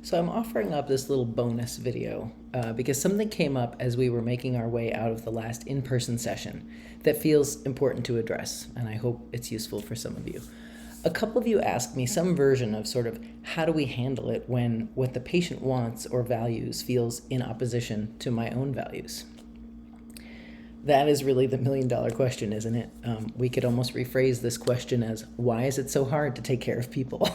So I'm offering up this little bonus video because something came up as we were making our way out of the last in-person session that feels important to address, and I hope it's useful for some of you. A couple of you asked me some version of sort of how do we handle it when what the patient wants or values feels in opposition to my own values. That is really the million-dollar question, isn't it? We could almost rephrase this question as, why is it so hard to take care of people?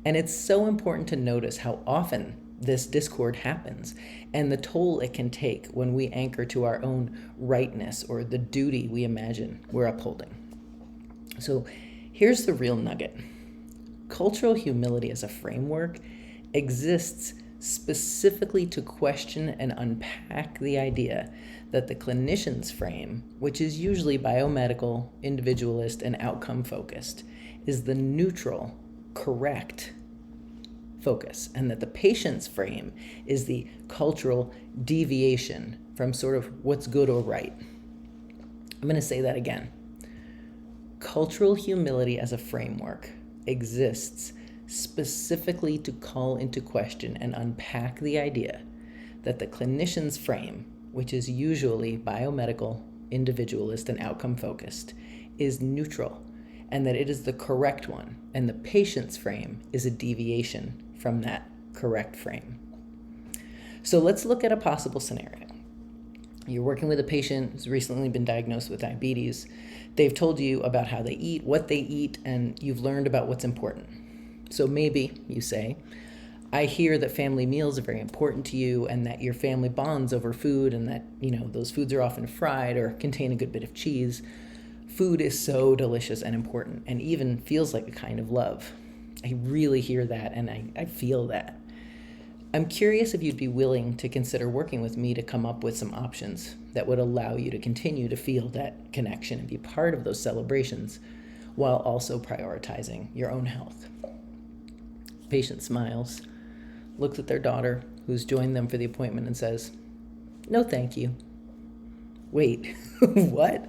And it's so important to notice how often this discord happens and the toll it can take when we anchor to our own rightness or the duty we imagine we're upholding. So here's the real nugget. Cultural humility as a framework exists specifically to question and unpack the idea that the clinician's frame, which is usually biomedical, individualist, and outcome focused, is the neutral, correct focus, and that the patient's frame is the cultural deviation from sort of what's good or right. I'm going to say that again. Cultural humility as a framework exists specifically to call into question and unpack the idea that the clinician's frame, which is usually biomedical, individualist, and outcome focused, is neutral, and that it is the correct one, and the patient's frame is a deviation from that correct frame. So let's look at a possible scenario. You're working with a patient who's recently been diagnosed with diabetes. They've told you about how they eat, what they eat, and you've learned about what's important. So maybe you say, I hear that family meals are very important to you and that your family bonds over food and that, those foods are often fried or contain a good bit of cheese. Food is so delicious and important and even feels like a kind of love. I really hear that and I feel that. I'm curious if you'd be willing to consider working with me to come up with some options that would allow you to continue to feel that connection and be part of those celebrations while also prioritizing your own health. Patient smiles, looks at their daughter who's joined them for the appointment and says, "No, thank you." Wait, what?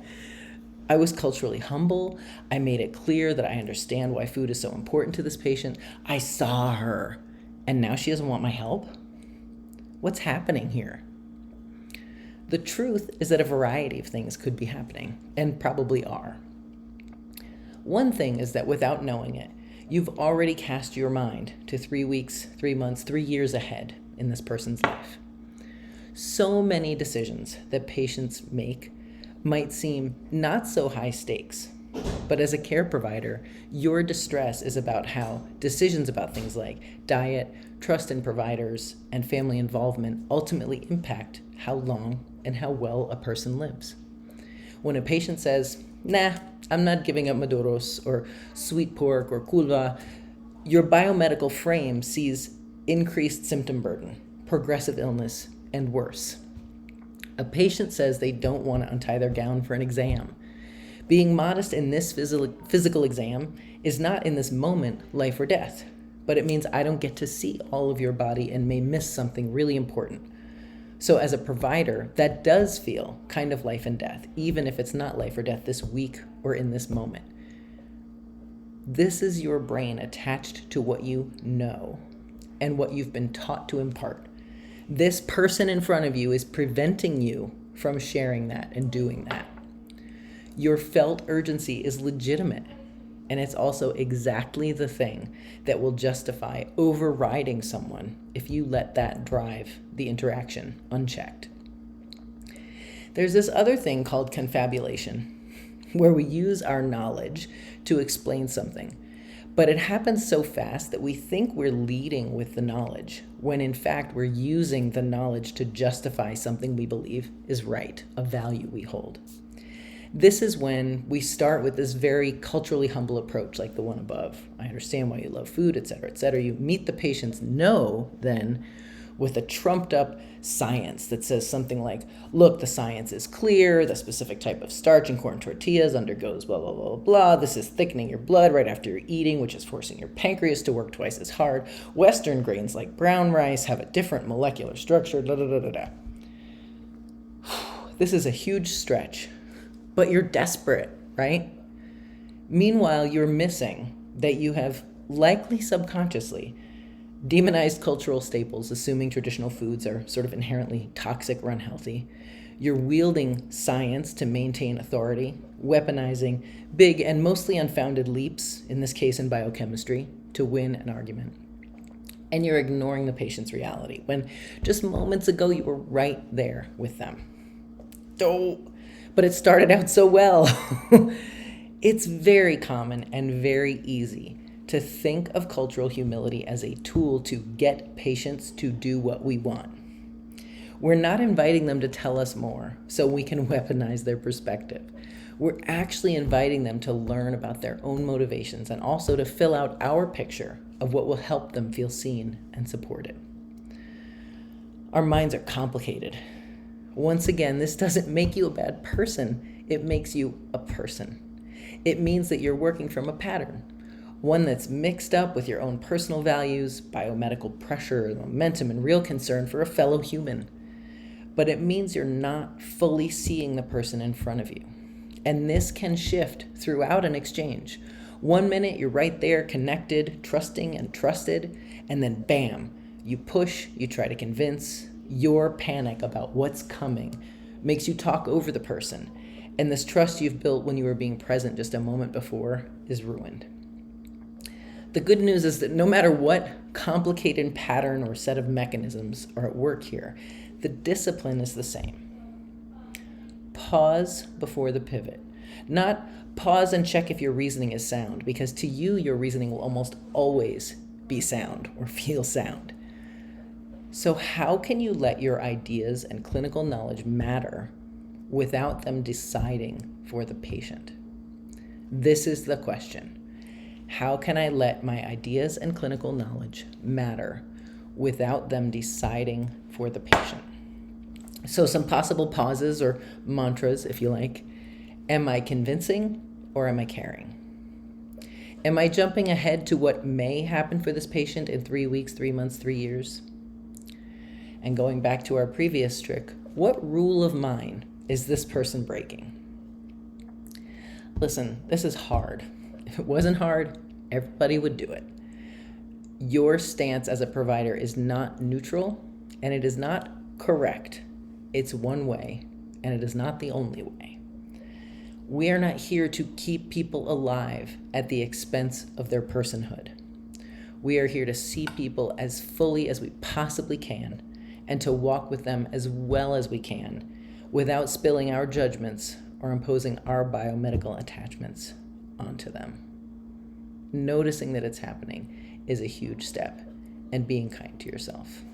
I was culturally humble. I made it clear that I understand why food is so important to this patient. I saw her, and now she doesn't want my help? What's happening here? The truth is that a variety of things could be happening, and probably are. One thing is that without knowing it, you've already cast your mind to 3 weeks, 3 months, 3 years ahead in this person's life. So many decisions that patients make might seem not so high stakes, but as a care provider, your distress is about how decisions about things like diet, trust in providers, and family involvement ultimately impact how long and how well a person lives. When a patient says, "Nah, I'm not giving up maduros or sweet pork or kulva," your biomedical frame sees increased symptom burden, progressive illness, and worse. A patient says they don't want to untie their gown for an exam. Being modest in this physical exam is not in this moment life or death, but it means I don't get to see all of your body and may miss something really important. So as a provider, that does feel kind of life and death, even if it's not life or death this week or in this moment. This is your brain attached to what you know and what you've been taught to impart. This person in front of you is preventing you from sharing that and doing that. Your felt urgency is legitimate, and it's also exactly the thing that will justify overriding someone if you let that drive the interaction unchecked. There's this other thing called confabulation, where we use our knowledge to explain something, but it happens so fast that we think we're leading with the knowledge, when in fact we're using the knowledge to justify something we believe is right, a value we hold. This is when we start with this very culturally humble approach like the one above. I understand why you love food, etc., etc. You meet the patient's no then with a trumped up science that says something like, look, the science is clear, the specific type of starch in corn tortillas undergoes blah, blah, blah, blah. This is thickening your blood right after you're eating, which is forcing your pancreas to work twice as hard. Western grains like brown rice have a different molecular structure, da, da, da, da, da. This is a huge stretch, but you're desperate, right? Meanwhile, you're missing that you have likely subconsciously Demonized cultural staples, assuming traditional foods are sort of inherently toxic or unhealthy. You're wielding science to maintain authority, weaponizing big and mostly unfounded leaps, in this case in biochemistry, to win an argument. And you're ignoring the patient's reality when just moments ago you were right there with them. Oh, but it started out so well. It's very common and very easy to think of cultural humility as a tool to get patients to do what we want. We're not inviting them to tell us more so we can weaponize their perspective. We're actually inviting them to learn about their own motivations and also to fill out our picture of what will help them feel seen and supported. Our minds are complicated. Once again, this doesn't make you a bad person. It makes you a person. It means that you're working from a pattern, one that's mixed up with your own personal values, biomedical pressure, momentum, and real concern for a fellow human. But it means you're not fully seeing the person in front of you. And this can shift throughout an exchange. 1 minute, you're right there, connected, trusting, and trusted, and then bam, you push, you try to convince. Your panic about what's coming makes you talk over the person, and this trust you've built when you were being present just a moment before is ruined. The good news is that no matter what complicated pattern or set of mechanisms are at work here, the discipline is the same. Pause before the pivot. Not pause and check if your reasoning is sound, because to you, your reasoning will almost always be sound or feel sound. So how can you let your ideas and clinical knowledge matter without them deciding for the patient? This is the question. How can I let my ideas and clinical knowledge matter without them deciding for the patient? So some possible pauses or mantras, if you like. Am I convincing or am I caring? Am I jumping ahead to what may happen for this patient in 3 weeks, 3 months, 3 years? And going back to our previous trick, what rule of mine is this person breaking? Listen, this is hard. If it wasn't hard, everybody would do it. Your stance as a provider is not neutral, and it is not correct. It's one way, and it is not the only way. We are not here to keep people alive at the expense of their personhood. We are here to see people as fully as we possibly can and to walk with them as well as we can without spilling our judgments or imposing our biomedical attachments onto them. Noticing that it's happening is a huge step, and being kind to yourself.